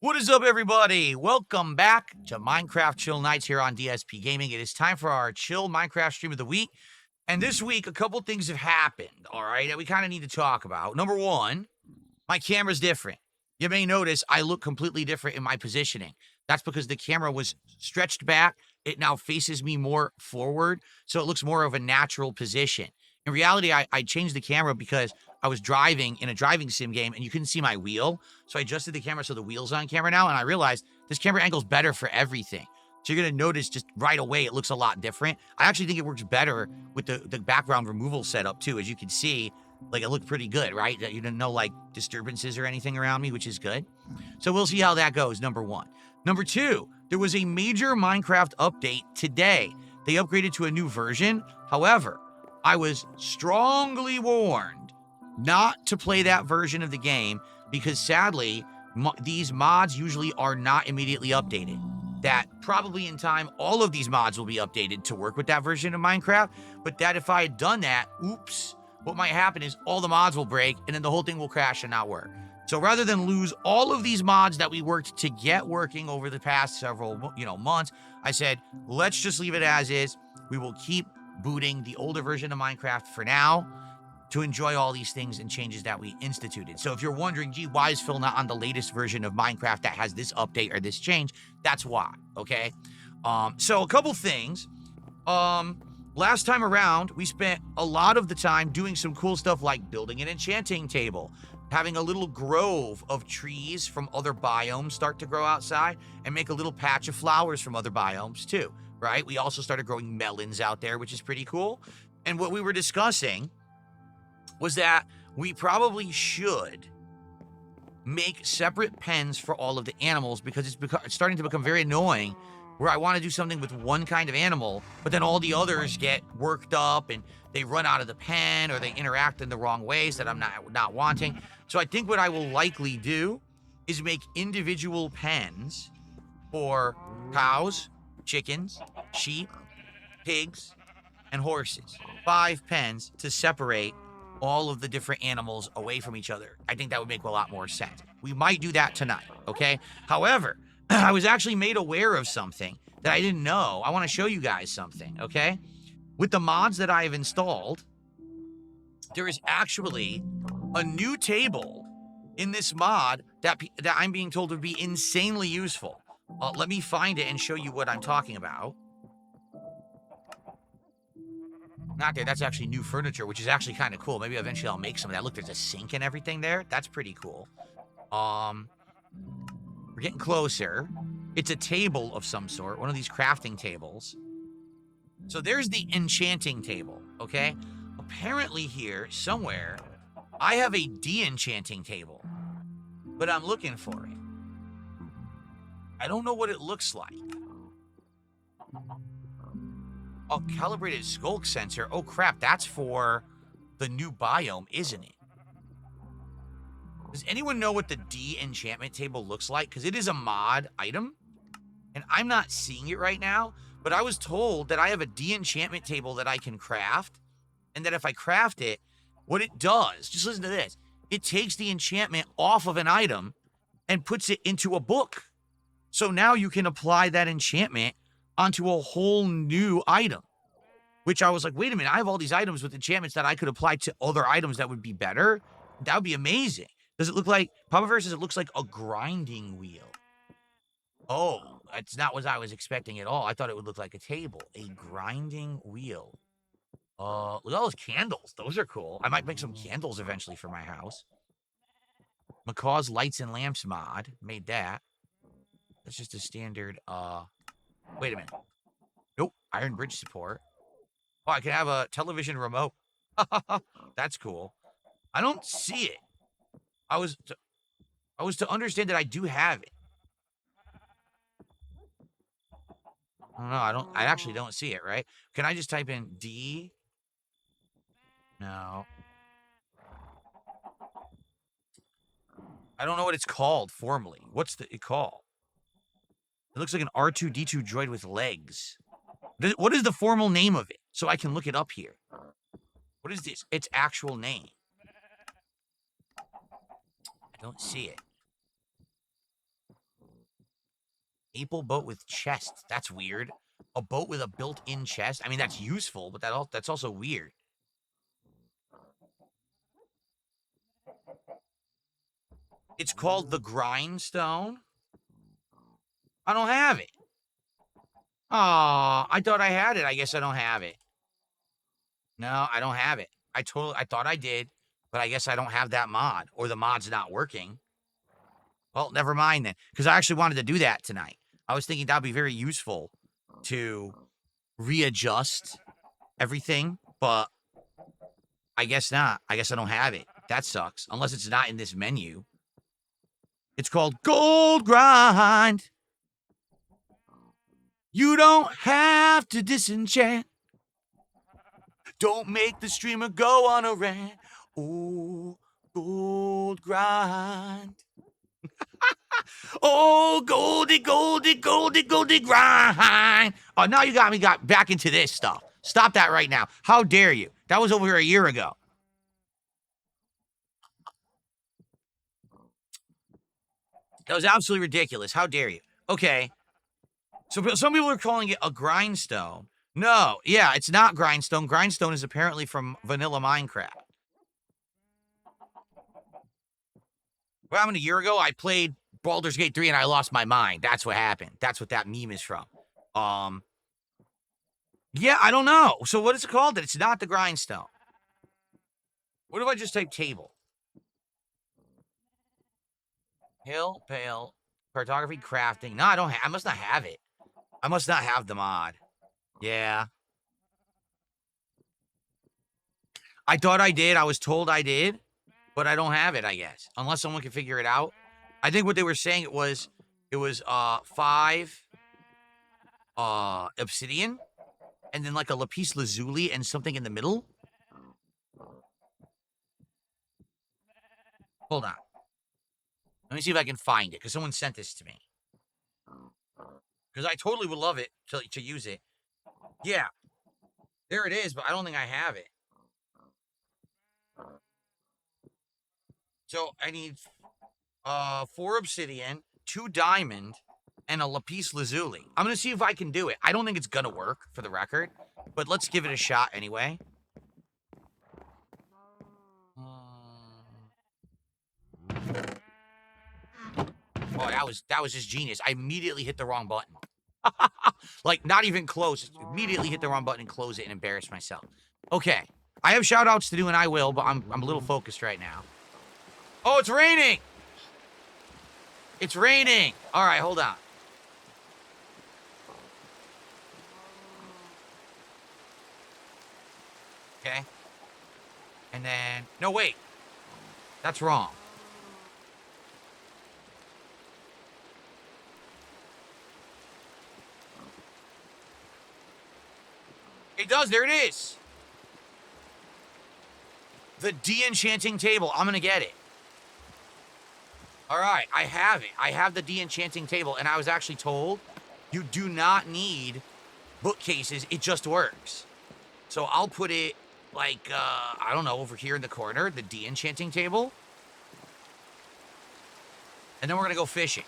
What is up, everybody? Welcome back to Minecraft Chill Nights here on DSP Gaming. It is time for our chill Minecraft stream of the week. And this week, a couple things have happened, all right, that we kind of need to talk about. Number one, my camera's different. You may notice I look completely different in my positioning. That's because the camera was stretched back. It now faces me more forward, so it looks more of a natural position. In reality, I changed the camera because I was driving in a driving sim game and you couldn't see my wheel. So I adjusted the camera so the wheel's on camera now, and I realized this camera angle's better for everything. So you're going to notice just right away it looks a lot different. I actually think it works better with the background removal setup too. As you can see, like it looked pretty good, right? You didn't know like disturbances or anything around me, which is good. So we'll see how that goes, number one. Number two, there was a major Minecraft update today. They upgraded to a new version. However, I was strongly warned not to play that version of the game because sadly, these mods usually are not immediately updated. That probably in time, all of these mods will be updated to work with that version of Minecraft, but that if I had done that, oops, what might happen is all the mods will break and then the whole thing will crash and not work. So rather than lose all of these mods that we worked to get working over the past several, months, I said, let's just leave it as is. We will keep booting the older version of Minecraft for now to enjoy all these things and changes that we instituted. So if you're wondering, gee, why is Phil not on the latest version of Minecraft that has this update or this change? That's why, okay? So a couple things. Last time around, we spent a lot of the time doing some cool stuff like building an enchanting table, having a little grove of trees from other biomes start to grow outside, and make a little patch of flowers from other biomes too, right? We also started growing melons out there, which is pretty cool. And what we were discussing was that we probably should make separate pens for all of the animals because it's starting to become very annoying where I want to do something with one kind of animal, but then all the others get worked up and they run out of the pen or they interact in the wrong ways that I'm not wanting. So I think what I will likely do is make individual pens for cows, chickens, sheep, pigs, and horses. 5 pens to separate all of the different animals away from each other. I think that would make a lot more sense. We might do that tonight, okay? However, I was actually made aware of something that I didn't know. I want to show you guys something, okay? With the mods that I have installed, there is actually a new table in this mod that I'm being told would be insanely useful. Let me find it and show you what I'm talking about. Not there. That's actually new furniture, which is actually kind of cool. Maybe eventually I'll make some of that. Look, there's a sink and everything there. That's pretty cool. We're getting closer. It's a table of some sort, one of these crafting tables. So there's the enchanting table, okay? Apparently here, somewhere, I have a de-enchanting table, but I'm looking for it. I don't know what it looks like. Oh, calibrated skulk sensor. Oh, crap. That's for the new biome, isn't it? Does anyone know what the de-enchantment table looks like? Because it is a mod item, and I'm not seeing it right now, but I was told that I have a de-enchantment table that I can craft, and that if I craft it, what it does, just listen to this, it takes the enchantment off of an item and puts it into a book. So now you can apply that enchantment onto a whole new item, which I was like, wait a minute, I have all these items with enchantments that I could apply to other items that would be better. That would be amazing. Does it look like, Papa says it looks like a grinding wheel. Oh, that's not what I was expecting at all. I thought it would look like a table, a grinding wheel. Look at all those candles. Those are cool. I might make some candles eventually for my house. Macaw's Lights and Lamps mod, made that. That's just a standard, wait a minute. Nope, iron bridge support. Oh, I can have a television remote. That's cool. I don't see it. I was to understand that I do have it. No, I actually don't see it, right? Can I just type in D? No. I don't know what it's called formally. What's it called? It looks like an R2-D2 droid with legs. What is the formal name of it? So I can look it up here. What is this? Its actual name. I don't see it. Maple boat with chest. That's weird. A boat with a built-in chest. I mean, that's useful, but that's also weird. It's called the grindstone. I don't have it. Oh, I thought I had it. I guess I don't have it. No, I don't have it. I thought I did, but I guess I don't have that mod, or the mod's not working. Well, never mind then, because I actually wanted to do that tonight. I was thinking that'd be very useful to readjust everything, but I guess not. I guess I don't have it. That sucks. Unless it's not in this menu. It's called Gold Grind. You don't have to disenchant. Don't make the streamer go on a rant. Oh, gold grind. Oh, goldy, goldy, goldy, goldy grind. Oh, now you got me back into this stuff. Stop that right now. How dare you? That was over a year ago. That was absolutely ridiculous. How dare you? Okay. So some people are calling it a grindstone. No, yeah, it's not grindstone. Grindstone is apparently from vanilla Minecraft. What happened a year ago? I played Baldur's Gate 3 and I lost my mind. That's what happened. That's what that meme is from. Yeah, I don't know. So what is it called? It's not the grindstone. What if I just type table? Hill, pale, cartography, crafting. No, I don't have. I must not have it. I must not have the mod. Yeah. I thought I did. I was told I did, but I don't have it, I guess. Unless someone can figure it out. I think what they were saying it was 5 obsidian and then like a lapis lazuli and something in the middle. Hold on. Let me see if I can find it, because someone sent this to me. Because I totally would love it to use it. Yeah. There it is, but I don't think I have it. So I need 4 obsidian, 2 diamond, and a lapis lazuli. I'm going to see if I can do it. I don't think it's going to work, for the record, but let's give it a shot anyway. Oh, that was just genius. I immediately hit the wrong button. Like, not even close. Immediately hit the wrong button and close it and embarrass myself. Okay. I have shout outs to do and I will, but I'm a little focused right now. Oh, it's raining! It's raining! Alright, hold on. Okay. And then... No, wait. That's wrong. It does. There it is. The de-enchanting table. I'm going to get it. All right. I have it. I have the de-enchanting table. And I was actually told you do not need bookcases. It just works. So I'll put it like, I don't know, over here in the corner, the de-enchanting table. And then we're going to go fishing.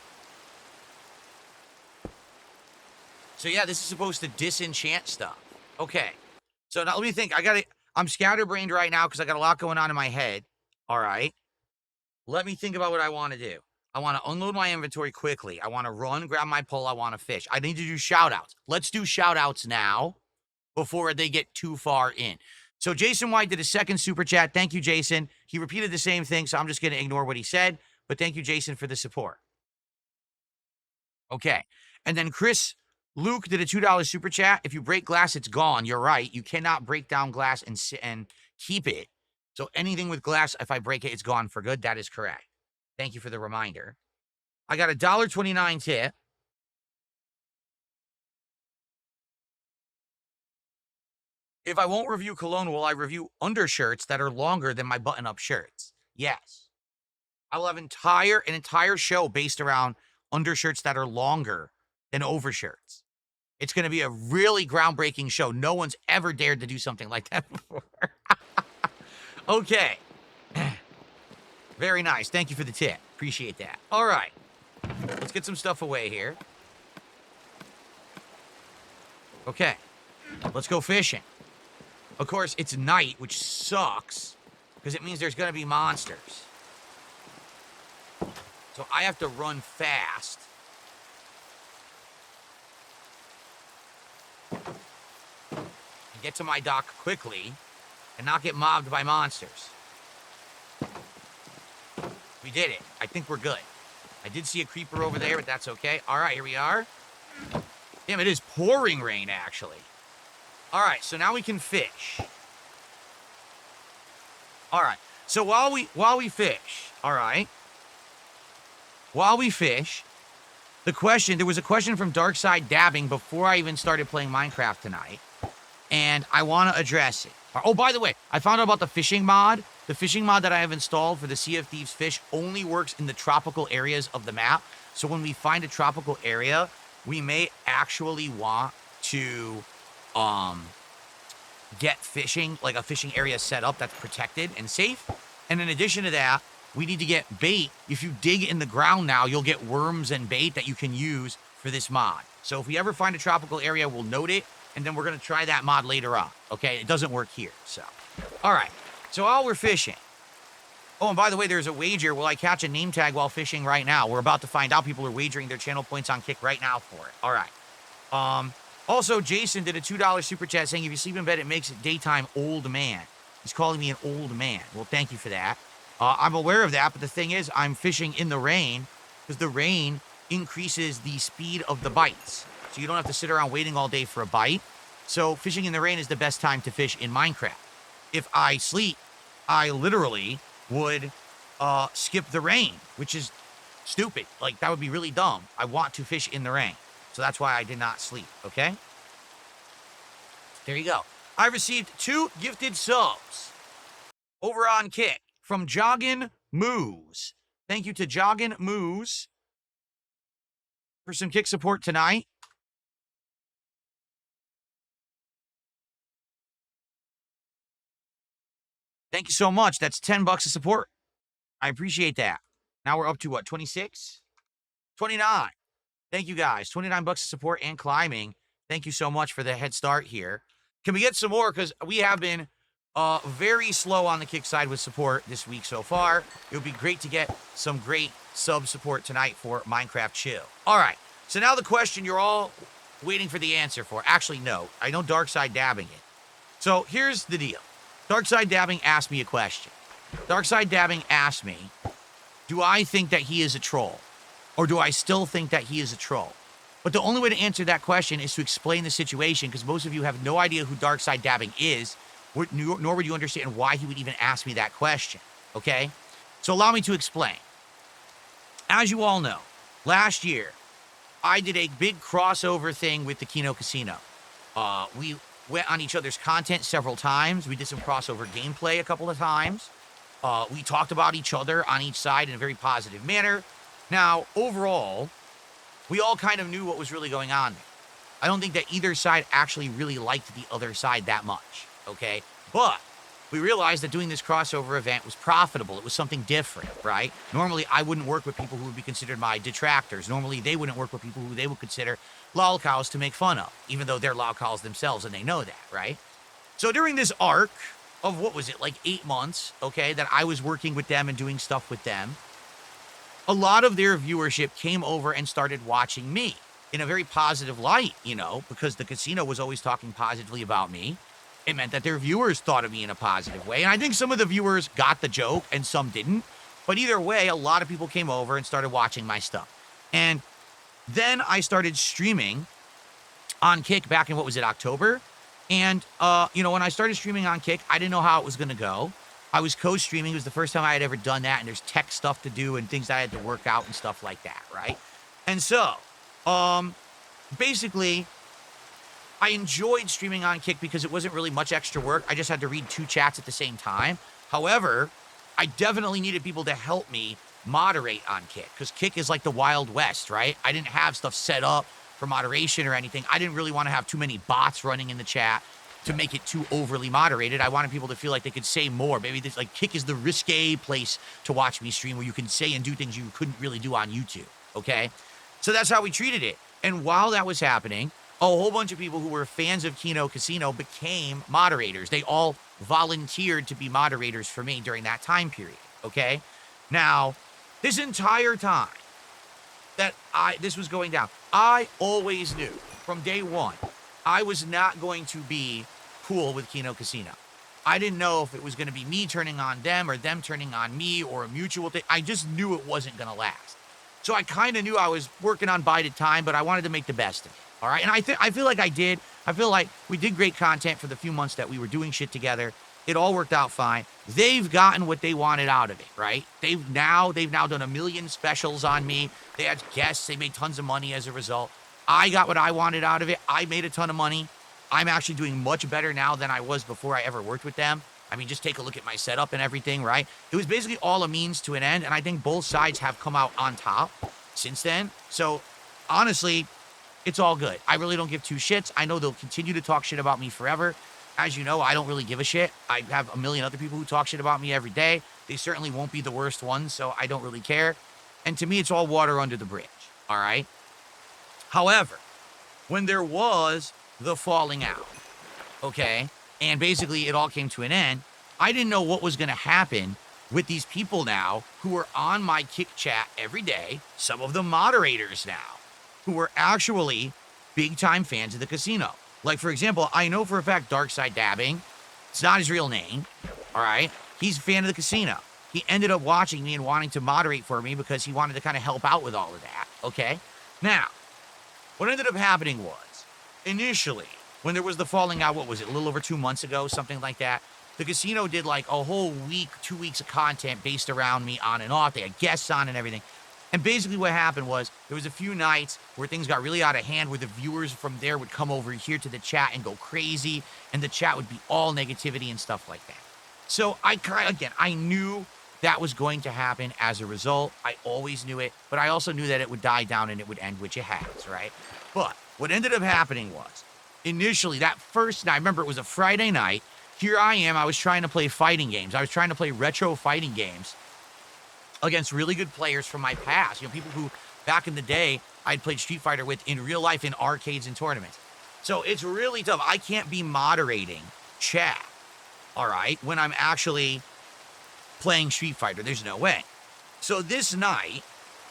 So yeah, this is supposed to disenchant stuff. Okay. So now let me think. I'm scatterbrained right now because I got a lot going on in my head. All right. Let me think about what I want to do. I want to unload my inventory quickly. I want to run, grab my pole. I want to fish. I need to do shout outs. Let's do shout outs now before they get too far in. So Jason White did a second super chat. Thank you, Jason. He repeated the same thing, so I'm just going to ignore what he said. But thank you, Jason, for the support. Okay. And then Luke did a $2 super chat. If you break glass, it's gone. You're right. You cannot break down glass and keep it. So anything with glass, if I break it, it's gone for good. That is correct. Thank you for the reminder. I got a $1.29 tip. If I won't review cologne, will I review undershirts that are longer than my button-up shirts? Yes. I will have an entire show based around undershirts that are longer than overshirts. It's going to be a really groundbreaking show. No one's ever dared to do something like that before. Okay. Very nice. Thank you for the tip. Appreciate that. All right. Let's get some stuff away here. Okay, let's go fishing. Of course, it's night, which sucks, because it means there's going to be monsters. So I have to run fast. And get to my dock quickly and not get mobbed by monsters. We did it. I think we're good. I did see a creeper over there, but that's okay. All right, here we are. Damn, it is pouring rain, actually. All right, so now we can fish. All right, so while we fish, all right, while we fish, there was a question from Darkside Dabbing before I even started playing Minecraft tonight, and I want to address it. Oh, by the way, I found out about the fishing mod. The fishing mod that I have installed for the Sea of Thieves fish only works in the tropical areas of the map. So when we find a tropical area, we may actually want to get fishing, like a fishing area set up that's protected and safe. And in addition to that, we need to get bait. If you dig in the ground now, you'll get worms and bait that you can use for this mod. So if we ever find a tropical area, we'll note it, and then we're going to try that mod later on. Okay, it doesn't work here, so. All right, so while we're fishing. Oh, and by the way, there's a wager. Will I catch a name tag while fishing right now? We're about to find out. People are wagering their channel points on Kick right now for it. All right. Also, Jason did a $2 super chat saying, if you sleep in bed, it makes it daytime, old man. He's calling me an old man. Well, thank you for that. I'm aware of that, but the thing is, I'm fishing in the rain because the rain increases the speed of the bites. So you don't have to sit around waiting all day for a bite. So fishing in the rain is the best time to fish in Minecraft. If I sleep, I literally would skip the rain, which is stupid. Like, that would be really dumb. I want to fish in the rain. So that's why I did not sleep, okay? There you go. I received 2 gifted subs over on Kick from Joggin Moose. Thank you to Joggin Moose for some Kick support tonight. Thank you so much. That's $10 of support. I appreciate that. Now we're up to what, 26? 29. Thank you guys. $29 of support and climbing. Thank you so much for the head start here. Can we get some more? Because we have been very slow on the Kick side with support this week so far. It would be great to get some great sub support tonight for Minecraft Chill. All right. So now the question you're all waiting for the answer for. Actually, no. I know Darkside Dabbing it. So here's the deal. Darkside Dabbing asked me a question. Darkside Dabbing asked me, do I think that he is a troll? Or do I still think that he is a troll? But the only way to answer that question is to explain the situation, because most of you have no idea who Darkside Dabbing is, nor would you understand why he would even ask me that question, okay? So allow me to explain. As you all know, last year, I did a big crossover thing with the Kino Casino. We went on each other's content several times. We did some crossover gameplay a couple of times. We talked about each other on each side in a very positive manner. Now, overall, we all kind of knew what was really going on there. I don't think that either side actually really liked the other side that much, okay? But we realized that doing this crossover event was profitable. It was something different, right? Normally, I wouldn't work with people who would be considered my detractors. Normally, they wouldn't work with people who they would consider lolcows to make fun of, even though they're lolcows themselves and they know that, right? So during this arc of, what was it, like 8 months, okay, that I was working with them and doing stuff with them, a lot of their viewership came over and started watching me in a very positive light, you know, because the casino was always talking positively about me. It meant that their viewers thought of me in a positive way. And I think some of the viewers got the joke and some didn't. But either way, a lot of people came over and started watching my stuff. And then I started streaming on Kick back in, what was it, October? And, you know, when I started streaming on Kick, I didn't know how it was going to go. I was co-streaming. It was the first time I had ever done that, and there's tech stuff to do and things that I had to work out and stuff like that, right? And so, basically, I enjoyed streaming on Kick because it wasn't really much extra work. I just had to read 2 chats at the same time. However, I definitely needed people to help me moderate on Kick, because Kick is like the Wild West, right? I didn't have stuff set up for moderation or anything. I didn't really want to have too many bots running in the chat to make it too overly moderated. I wanted people to feel like they could say more. Maybe this, like, Kick is the risque place to watch me stream, where you can say and do things you couldn't really do on YouTube, okay? So that's how we treated it. And while that was happening, a whole bunch of people who were fans of Kino Casino became moderators. They all volunteered to be moderators for me during that time period, okay? Now, this entire time that this was going down, I always knew from day one I was not going to be cool with Kino Casino. I didn't know if it was going to be me turning on them or them turning on me or a mutual thing. I just knew it wasn't going to last. So I kind of knew I was working on bided time, but I wanted to make the best of it. All right. And I feel like I did. I feel like we did great content for the few months that we were doing shit together. It all worked out fine. They've gotten what they wanted out of it, right? They've now done 1 million specials on me. They had guests. They made tons of money as a result. I got what I wanted out of it. I made a ton of money. I'm actually doing much better now than I was before I ever worked with them. I mean, just take a look at my setup and everything, right? It was basically all a means to an end, and I think both sides have come out on top since then. So, honestly, it's all good. I really don't give two shits. I know they'll continue to talk shit about me forever. As you know, I don't really give a shit. I have a million other people who talk shit about me every day. They certainly won't be the worst ones, so I don't really care. And to me, it's all water under the bridge, all right? However, when there was the falling out, okay, and basically it all came to an end, I didn't know what was going to happen with these people now who were on my Kick chat every day, some of the moderators now, who were actually big-time fans of the casino. Like, for example, I know for a fact Darkside Dabbing, it's not his real name, all right? He's a fan of the casino. He ended up watching me and wanting to moderate for me because he wanted to kind of help out with all of that, okay? Now, what ended up happening was, initially, when there was the falling out, what was it, a little over 2 months ago, something like that, the casino did like a whole week, 2 weeks of content based around me on and off. They had guests on and everything. And basically what happened was there was a few nights where things got really out of hand, where the viewers from there would come over here to the chat and go crazy, and the chat would be all negativity and stuff like that. So I knew that was going to happen as a result. I always knew it, but I also knew that it would die down and it would end, which it has, right? But what ended up happening was, initially, that first night, I remember it was a Friday night, here I am, I was trying to play fighting games. I was trying to play retro fighting games against really good players from my past. You know, people who, back in the day, I'd played Street Fighter with in real life in arcades and tournaments. So it's really tough. I can't be moderating chat, all right, when I'm actually playing Street Fighter. There's no way. So this night,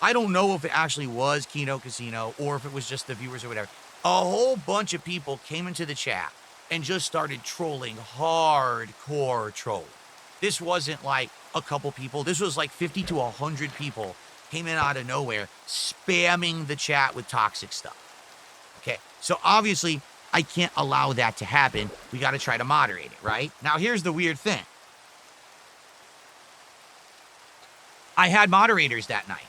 I don't know if it actually was Kino Casino or if it was just the viewers or whatever. A whole bunch of people came into the chat and just started trolling, hardcore troll. This wasn't like a couple people. This was like 50 to 100 people came in out of nowhere, spamming the chat with toxic stuff. Okay, so obviously, I can't allow that to happen. We got to try to moderate it, right? Now, here's the weird thing. I had moderators that night.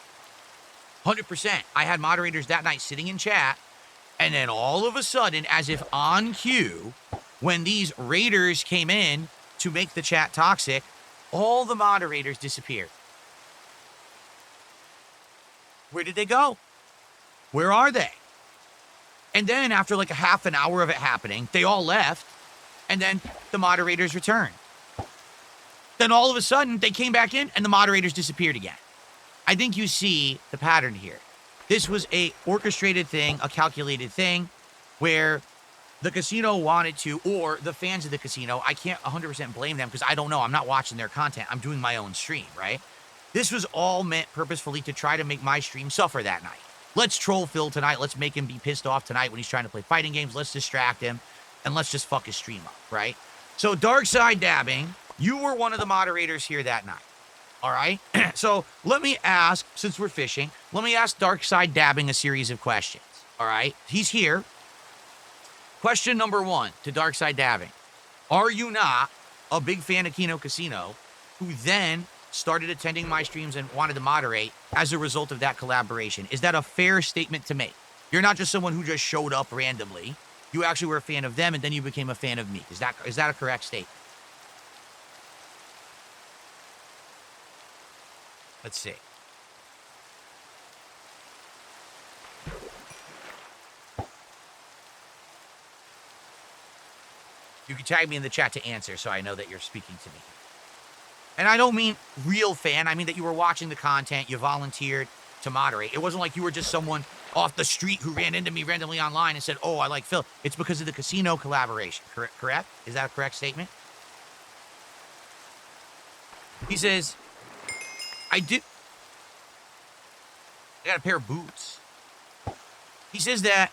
100%. I had moderators that night sitting in chat, and then all of a sudden, as if on cue, when these raiders came in to make the chat toxic, all the moderators disappeared. Where did they go? Where are they? And then after like a half an hour of it happening, they all left, and then the moderators returned. Then all of a sudden, they came back in, and the moderators disappeared again. I think you see the pattern here. This was a orchestrated thing, a calculated thing, where the casino wanted to, or the fans of the casino, I can't 100% blame them because I don't know. I'm not watching their content. I'm doing my own stream, right? This was all meant purposefully to try to make my stream suffer that night. Let's troll Phil tonight. Let's make him be pissed off tonight when he's trying to play fighting games. Let's distract him, and let's just fuck his stream up, right? So Darkside Dabbing, you were one of the moderators here that night. All right? So let me ask, since we're fishing, let me ask Darkside Dabbing a series of questions. All right? He's here. Question number 1 to Darkside Dabbing. Are you not a big fan of Kino Casino who then started attending my streams and wanted to moderate as a result of that collaboration? Is that a fair statement to make? You're not just someone who just showed up randomly. You actually were a fan of them, and then you became a fan of me. Is that a correct statement? Let's see. You can tag me in the chat to answer so I know that you're speaking to me. And I don't mean real fan. I mean that you were watching the content, you volunteered to moderate. It wasn't like you were just someone off the street who ran into me randomly online and said, oh, I like Phil. It's because of the casino collaboration. Correct? Is that a correct statement? He says, I got a pair of boots. He says that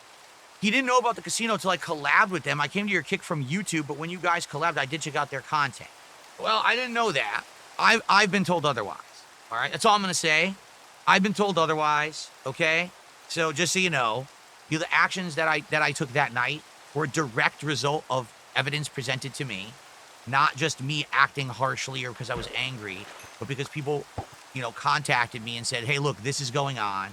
he didn't know about the casino until I collabed with them. I came to your kick from YouTube, but when you guys collabed, I did check out their content. Well, I didn't know that. I've been told otherwise. All right, that's all I'm gonna say. I've been told otherwise. Okay, so just so you know, the actions that I took that night were a direct result of evidence presented to me, not just me acting harshly or because I was angry, but because people, contacted me and said, hey, look, this is going on,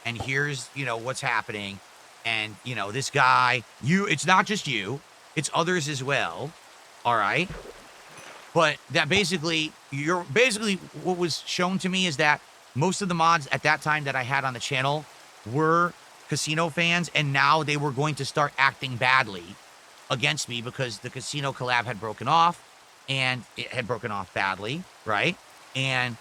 and here's, what's happening. And, this guy, it's not just you, it's others as well. All right. But that basically what was shown to me is that most of the mods at that time that I had on the channel were casino fans. And now they were going to start acting badly against me because the casino collab had broken off, and it had broken off badly. Right. And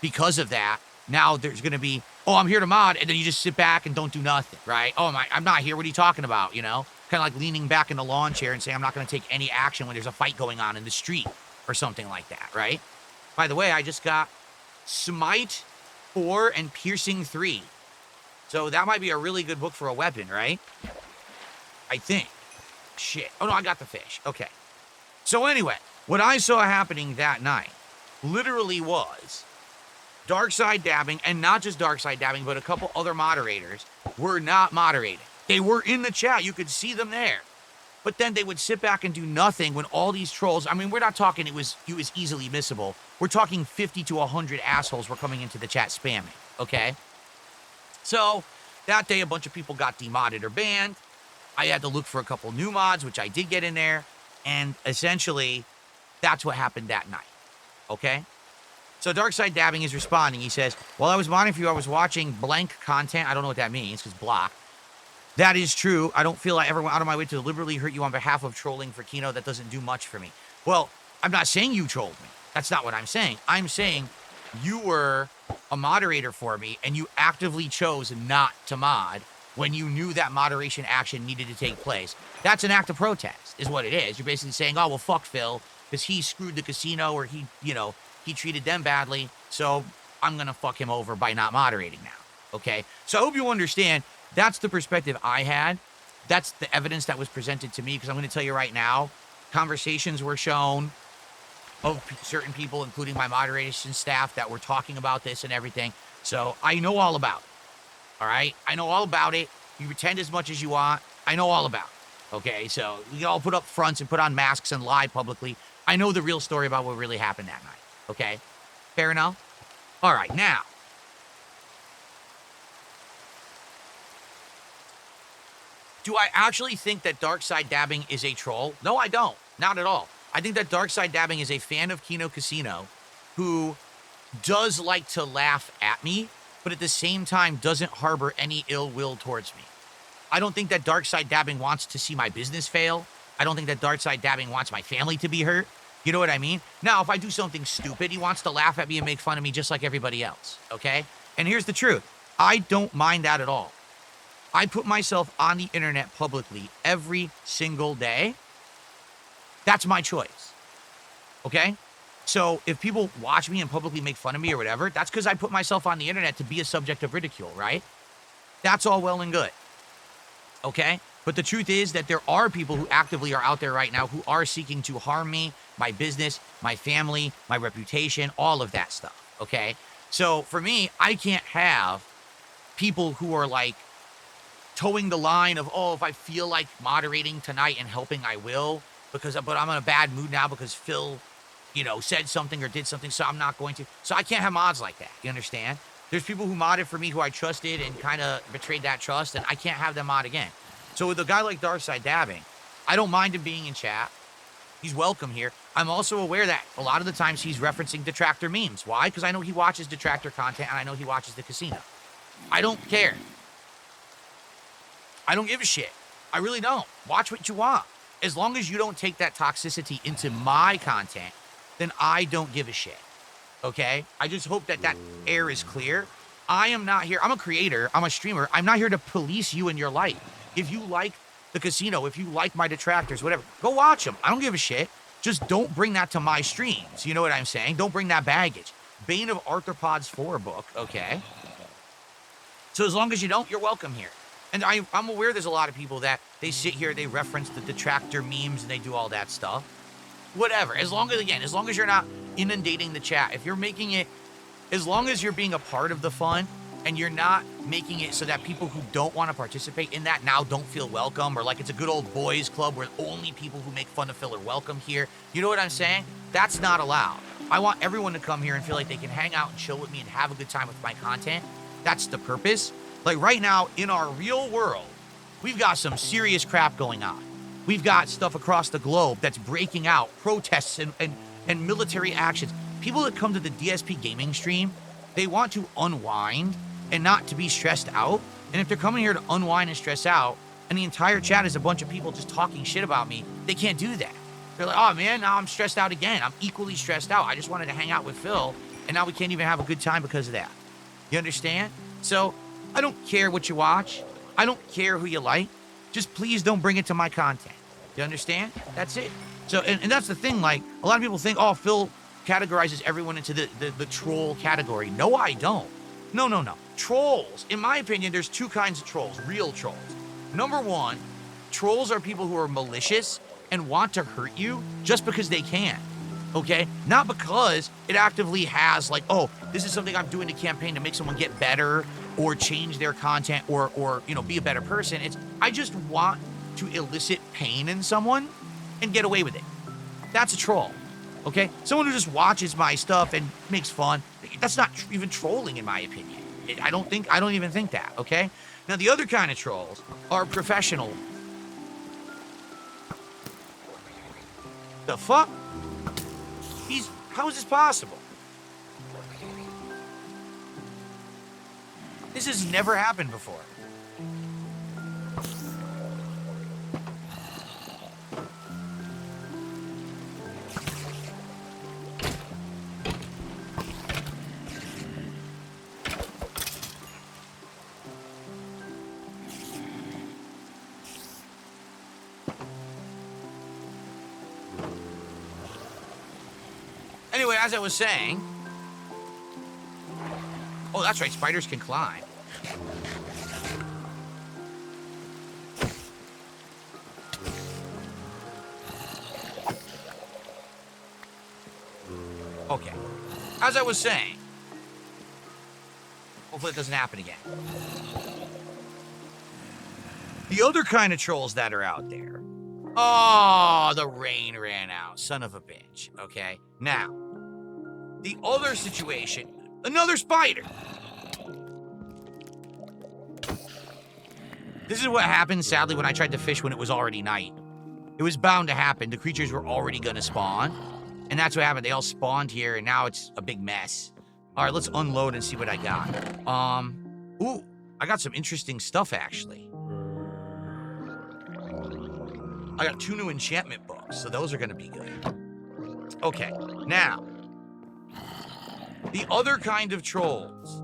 because of that, now there's going to be, oh, I'm here to mod, and then you just sit back and don't do nothing, right? Oh, I'm not here. What are you talking about, Kind of like leaning back in the lawn chair and saying I'm not going to take any action when there's a fight going on in the street or something like that, right? By the way, I just got Smite 4 and Piercing 3. So that might be a really good book for a weapon, right? I think. Shit. Oh, no, I got the fish. Okay. So anyway, what I saw happening that night literally was dark side dabbing, and not just dark side dabbing, but a couple other moderators were not moderating. They were in the chat. You could see them there. But then they would sit back and do nothing when all these trolls, I mean, we're not talking it was easily missable. We're talking 50 to 100 assholes were coming into the chat spamming, okay? So that day, a bunch of people got demodded or banned. I had to look for a couple new mods, which I did get in there. And essentially, that's what happened that night, okay? So Darkside Dabbing is responding. He says, while I was modding for you, I was watching blank content. I don't know what that means, because block. That is true. I don't feel I ever went out of my way to deliberately hurt you on behalf of trolling for Kino. That doesn't do much for me. Well, I'm not saying you trolled me. That's not what I'm saying. I'm saying you were a moderator for me, and you actively chose not to mod when you knew that moderation action needed to take place. That's an act of protest, is what it is. You're basically saying, oh, well, fuck Phil, because he screwed the casino, or he treated them badly, so I'm going to fuck him over by not moderating now, okay? So I hope you understand that's the perspective I had. That's the evidence that was presented to me, because I'm going to tell you right now, conversations were shown of certain people, including my moderation staff, that were talking about this and everything. So I know all about it, all right? I know all about it. You pretend as much as you want. I know all about it, okay? So we all put up fronts and put on masks and lie publicly. I know the real story about what really happened that night. Okay, fair enough? All right, now. Do I actually think that dark side dabbing is a troll? No, I don't. Not at all. I think that dark side dabbing is a fan of Kino Casino who does like to laugh at me, but at the same time doesn't harbor any ill will towards me. I don't think that dark side dabbing wants to see my business fail. I don't think that dark side dabbing wants my family to be hurt. You know what I mean? Now, if I do something stupid, he wants to laugh at me and make fun of me just like everybody else, okay? And here's the truth. I don't mind that at all. I put myself on the internet publicly every single day. That's my choice, okay? So if people watch me and publicly make fun of me or whatever, that's because I put myself on the internet to be a subject of ridicule, right? That's all well and good, okay? But the truth is that there are people who actively are out there right now who are seeking to harm me, my business, my family, my reputation, all of that stuff, okay? So for me, I can't have people who are like towing the line of, oh, if I feel like moderating tonight and helping, I will, but I'm in a bad mood now because Phil, said something or did something, so I'm not going to. So I can't have mods like that, you understand? There's people who modded for me who I trusted and kind of betrayed that trust, and I can't have them mod again. So with a guy like Darkside Dabbing, I don't mind him being in chat. He's welcome here. I'm also aware that a lot of the times he's referencing detractor memes. Why? Because I know he watches detractor content, and I know he watches the casino. I don't care. I don't give a shit. I really don't. Watch what you want. As long as you don't take that toxicity into my content, then I don't give a shit. Okay? I just hope that that air is clear. I am not here. I'm a creator. I'm a streamer. I'm not here to police you in your life. If you like the casino, if you like my detractors, whatever, go watch them. I don't give a shit. Just don't bring that to my streams. You know what I'm saying? Don't bring that baggage. Bane of Arthropods 4 book, okay? So as long as you don't, you're welcome here. And I'm aware there's a lot of people that they sit here, they reference the detractor memes, and they do all that stuff. Whatever. As long as you're not inundating the chat, if you're making it, as long as you're being a part of the fun, and you're not making it so that people who don't want to participate in that now don't feel welcome, or like it's a good old boys club where only people who make fun of Phil are welcome here. You know what I'm saying? That's not allowed. I want everyone to come here and feel like they can hang out and chill with me and have a good time with my content. That's the purpose. Like right now, in our real world, we've got some serious crap going on. We've got stuff across the globe that's breaking out, protests and military actions. People that come to the DSP gaming stream, they want to unwind and not to be stressed out. And if they're coming here to unwind and stress out, and the entire chat is a bunch of people just talking shit about me, they can't do that. They're like, oh man, now I'm stressed out again. I'm equally stressed out. I just wanted to hang out with Phil, and now we can't even have a good time because of that. You understand? So I don't care what you watch. I don't care who you like. Just please don't bring it to my content. You understand? That's it. So, and that's the thing, like, a lot of people think, oh, Phil categorizes everyone into the troll category. No, I don't. No. Trolls, in my opinion, there's two kinds of trolls, real trolls. Number one, trolls are people who are malicious and want to hurt you just because they can, okay? Not because it actively has like, oh, this is something I'm doing to campaign to make someone get better or change their content or you know, be a better person. It's, I just want to elicit pain in someone and get away with it. That's a troll, okay? Someone who just watches my stuff and makes fun, that's not even trolling in my opinion. I don't even think that, okay? Now, the other kind of trolls are professional. The fuck? How is this possible? This has never happened before. Anyway, as I was saying... Oh, that's right, spiders can climb. Okay. As I was saying... Hopefully it doesn't happen again. The other kind of trolls that are out there... Oh, the rain ran out. Son of a bitch. Okay. Now, the other situation, another spider. This is what happened, sadly, when I tried to fish when it was already night. It was bound to happen. The creatures were already going to spawn. And that's what happened. They all spawned here, and now it's a big mess. All right, let's unload and see what I got. Ooh, I got some interesting stuff, actually. I got 2 new enchantment books, so those are going to be good. Okay, now, the other kind of trolls,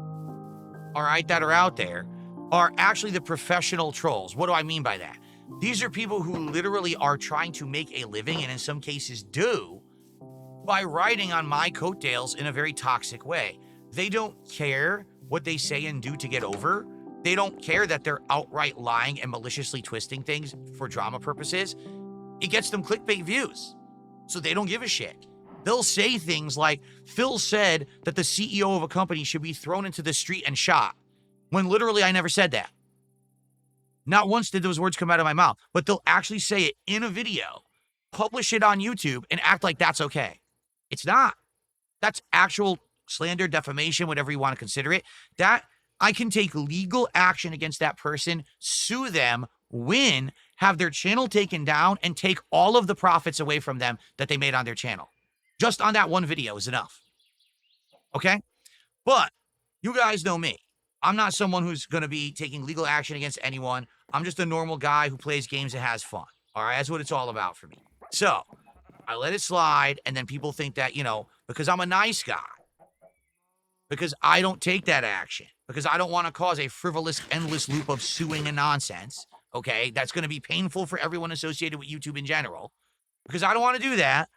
all right, that are out there are actually the professional trolls. What do I mean by that? These are people who literally are trying to make a living, and in some cases do, by riding on my coattails in a very toxic way. They don't care what they say and do to get over. They don't care that they're outright lying and maliciously twisting things for drama purposes. It gets them clickbait views, so they don't give a shit. They'll say things like, Phil said that the CEO of a company should be thrown into the street and shot, when literally I never said that. Not once did those words come out of my mouth, but they'll actually say it in a video, publish it on YouTube, and act like that's okay. It's not. That's actual slander, defamation, whatever you want to consider it. That I can take legal action against that person, sue them, win, have their channel taken down, and take all of the profits away from them that they made on their channel. Just on that one video is enough. Okay? But you guys know me. I'm not someone who's going to be taking legal action against anyone. I'm just a normal guy who plays games and has fun. All right? That's what it's all about for me. So I let it slide, and then people think that, you know, because I'm a nice guy, because I don't take that action, because I don't want to cause a frivolous, endless loop of suing and nonsense. Okay, that's going to be painful for everyone associated with YouTube in general, because I don't want to do that.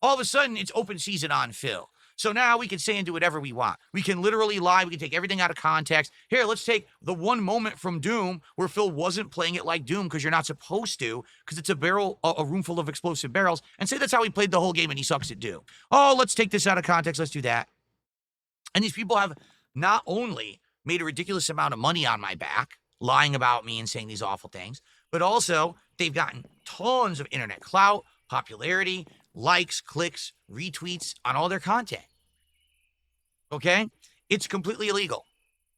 All of a sudden, it's open season on Phil. So now we can say and do whatever we want. We can literally lie. We can take everything out of context. Here, let's take the one moment from Doom where Phil wasn't playing it like Doom because you're not supposed to, because it's a room full of explosive barrels, and say that's how he played the whole game and he sucks at Doom. Oh, let's take this out of context. Let's do that. And these people have not only made a ridiculous amount of money on my back, lying about me and saying these awful things, but also they've gotten tons of internet clout, popularity, likes, clicks, retweets on all their content. Okay? It's completely illegal.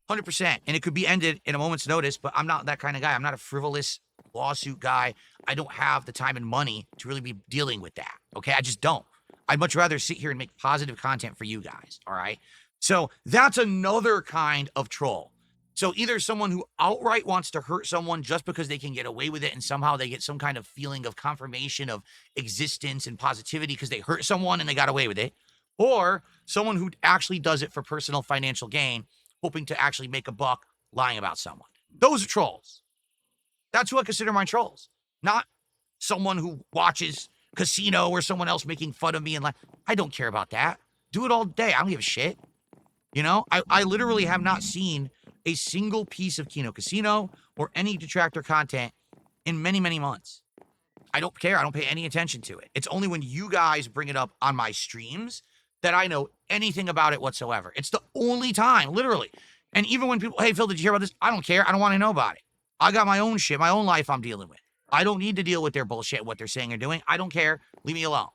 100%. And it could be ended in a moment's notice, but I'm not that kind of guy. I'm not a frivolous lawsuit guy. I don't have the time and money to really be dealing with that. Okay? I just don't. I'd much rather sit here and make positive content for you guys. All right? So that's another kind of troll. So either someone who outright wants to hurt someone just because they can get away with it and somehow they get some kind of feeling of confirmation of existence and positivity because they hurt someone and they got away with it, or someone who actually does it for personal financial gain, hoping to actually make a buck lying about someone. Those are trolls. That's who I consider my trolls, not someone who watches Casino or someone else making fun of me and like, I don't care about that. Do it all day. I don't give a shit. You know, I literally have not seen a single piece of Kino Casino or any detractor content in many, many months. I don't care. I don't pay any attention to it. It's only when you guys bring it up on my streams that I know anything about it whatsoever. It's the only time, literally. And even when people, hey, Phil, did you hear about this? I don't care. I don't want to know about it. I got my own shit, my own life I'm dealing with. I don't need to deal with their bullshit, what they're saying or doing. I don't care. Leave me alone.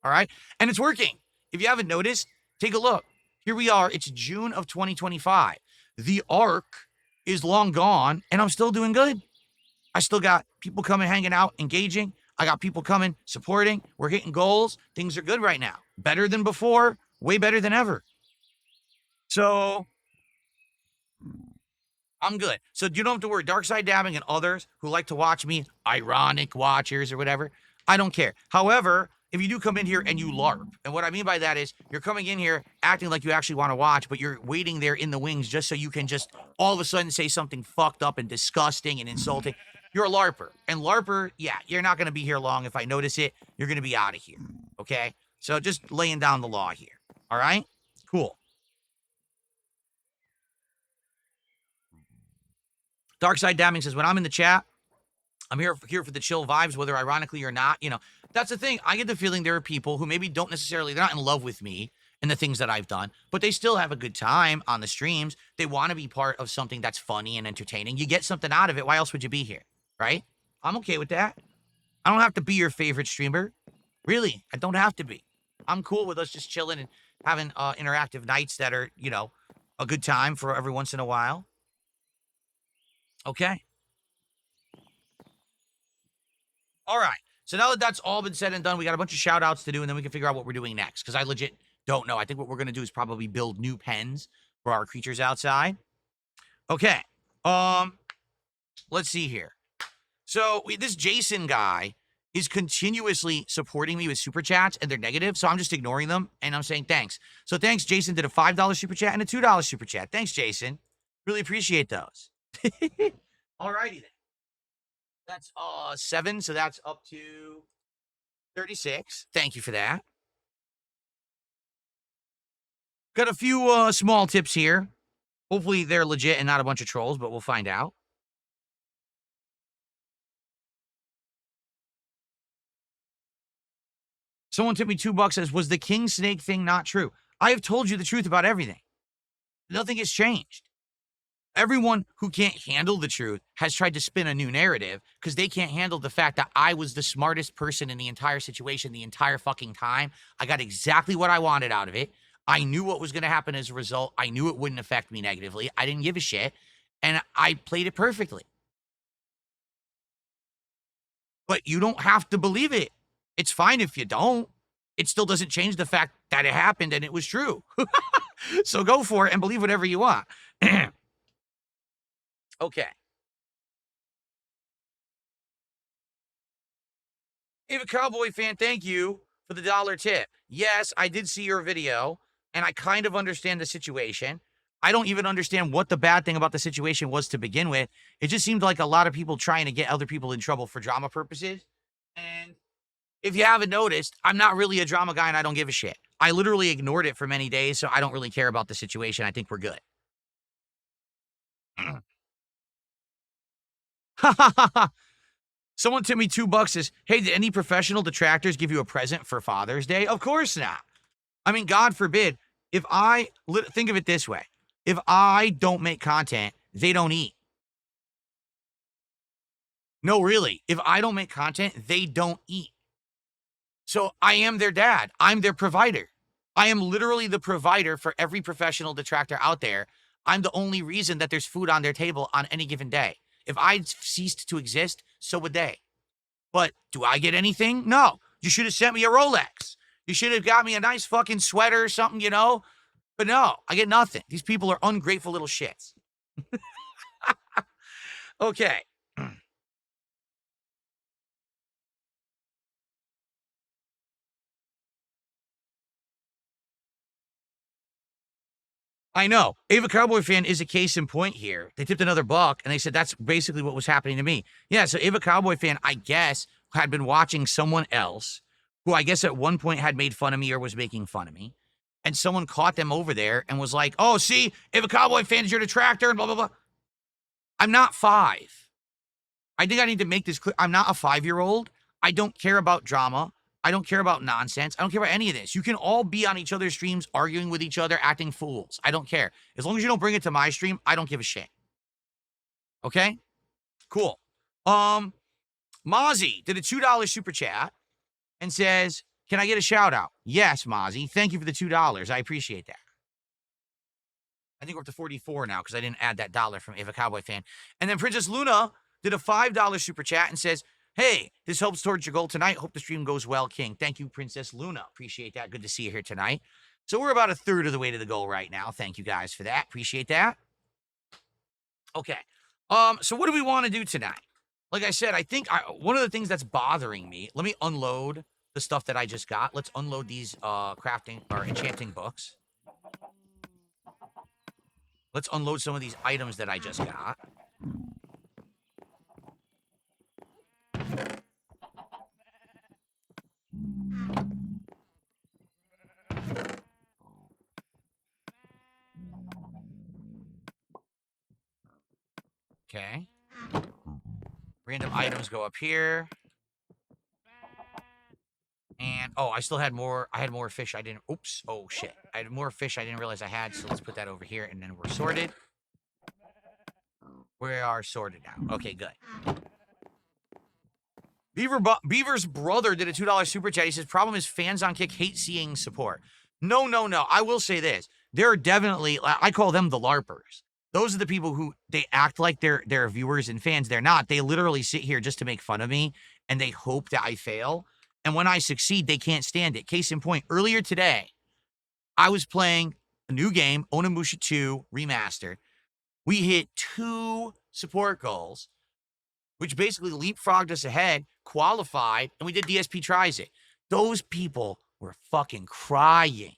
All right? And it's working. If you haven't noticed, take a look. Here we are. It's June of 2025. The arc is long gone, and I'm still doing good. I still got people coming, hanging out, engaging. I got people coming, supporting. We're hitting goals. Things are good right now. Better than before. Way better than ever. So I'm good. So you don't have to worry. Dark Side Dabbing and others who like to watch me, ironic watchers or whatever, I don't care. However, if you do come in here and you LARP, and what I mean by that is you're coming in here acting like you actually want to watch, but you're waiting there in the wings just so you can just all of a sudden say something fucked up and disgusting and insulting. You're a LARPer. And LARPer, yeah, you're not going to be here long. If I notice it, you're going to be out of here. Okay? So just laying down the law here. All right? Cool. Dark Side Dabbing says, when I'm in the chat, I'm here for the chill vibes, whether ironically or not. You know, that's the thing. I get the feeling there are people who maybe don't necessarily, they're not in love with me and the things that I've done, but they still have a good time on the streams. They want to be part of something that's funny and entertaining. You get something out of it. Why else would you be here? Right? I'm okay with that. I don't have to be your favorite streamer. Really, I don't have to be. I'm cool with us just chilling and having interactive nights that are, you know, a good time for every once in a while. Okay. All right. So now that that's all been said and done, we got a bunch of shout outs to do, and then we can figure out what we're doing next. Because I legit don't know. I think what we're going to do is probably build new pens for our creatures outside. Okay. Let's see here. So this Jason guy is continuously supporting me with super chats, and they're negative. So I'm just ignoring them, and I'm saying thanks. So thanks, Jason did a $5 super chat and a $2 super chat. Thanks, Jason. Really appreciate those. All righty then. That's 7, so that's up to 36. Thank you for that. Got a few small tips here. Hopefully they're legit and not a bunch of trolls, but we'll find out. Someone tipped me $2, says, was the king snake thing not true? I have told you the truth about everything. Nothing has changed. Everyone who can't handle the truth has tried to spin a new narrative because they can't handle the fact that I was the smartest person in the entire situation the entire fucking time. I got exactly what I wanted out of it. I knew what was going to happen as a result. I knew it wouldn't affect me negatively. I didn't give a shit. And I played it perfectly. But you don't have to believe it. It's fine if you don't. It still doesn't change the fact that it happened and it was true. So go for it and believe whatever you want. Okay. Ava Cowboy fan, thank you for the $1 tip. Yes, I did see your video, and I kind of understand the situation. I don't even understand what the bad thing about the situation was to begin with. It just seemed like a lot of people trying to get other people in trouble for drama purposes. And if you haven't noticed, I'm not really a drama guy and I don't give a shit. I literally ignored it for many days, so I don't really care about the situation. I think we're good. Someone tipped me $2 says, hey, did any professional detractors give you a present for Father's Day? Of course not. I mean, God forbid, think of it this way. If I don't make content, they don't eat. No, really. If I don't make content, they don't eat. So I am their dad. I'm their provider. I am literally the provider for every professional detractor out there. I'm the only reason that there's food on their table on any given day. If I ceased to exist, so would they. But do I get anything? No. You should have sent me a Rolex. You should have got me a nice fucking sweater or something, you know? But no, I get nothing. These people are ungrateful little shits. Okay. I know. Ava Cowboy Fan is a case in point here. They tipped another buck, and they said that's basically what was happening to me. Yeah, so Ava Cowboy Fan, I guess, had been watching someone else who I guess at one point had made fun of me or was making fun of me. And someone caught them over there and was like, oh, see, Ava Cowboy Fan is your detractor and blah, blah, blah. I'm not 5. I think I need to make this clear. I'm not a 5-year-old. I don't care about drama. I don't care about nonsense. I don't care about any of this. You can all be on each other's streams, arguing with each other, acting fools. I don't care. As long as you don't bring it to my stream, I don't give a shit. Okay? Cool. Mozzie did a $2 super chat and says, can I get a shout out? Yes, Mozzie. Thank you for the $2. I appreciate that. I think we're up to 44 now because I didn't add that dollar from Ava Cowboy Fan. And then Princess Luna did a $5 super chat and says, hey, this helps towards your goal tonight. Hope the stream goes well, King. Thank you, Princess Luna. Appreciate that. Good to see you here tonight. So we're about a third of the way to the goal right now. Thank you guys for that. Appreciate that. Okay. So what do we want to do tonight? Like I said, I think one of the things that's bothering me, let me unload the stuff that I just got. Let's unload these crafting or enchanting books. Let's unload some of these items that I just got. Okay. Random items go up here. And, oh, I still had more. I had more fish I didn't. Oops. Oh, shit. I had more fish I didn't realize I had. So let's put that over here. And then we're sorted. We are sorted now. Okay, good. Beaver's brother did a $2 super chat. He says, problem is fans on Kick hate seeing support. No. I will say this. There are definitely, I call them the LARPers. Those are the people who, they act like they're viewers and fans. They're not. They literally sit here just to make fun of me, and they hope that I fail. And when I succeed, they can't stand it. Case in point, earlier today, I was playing a new game, Onimusha 2 Remastered. We hit 2 support goals, which basically leapfrogged us ahead, qualified, and we did DSP tries it. Those people were fucking crying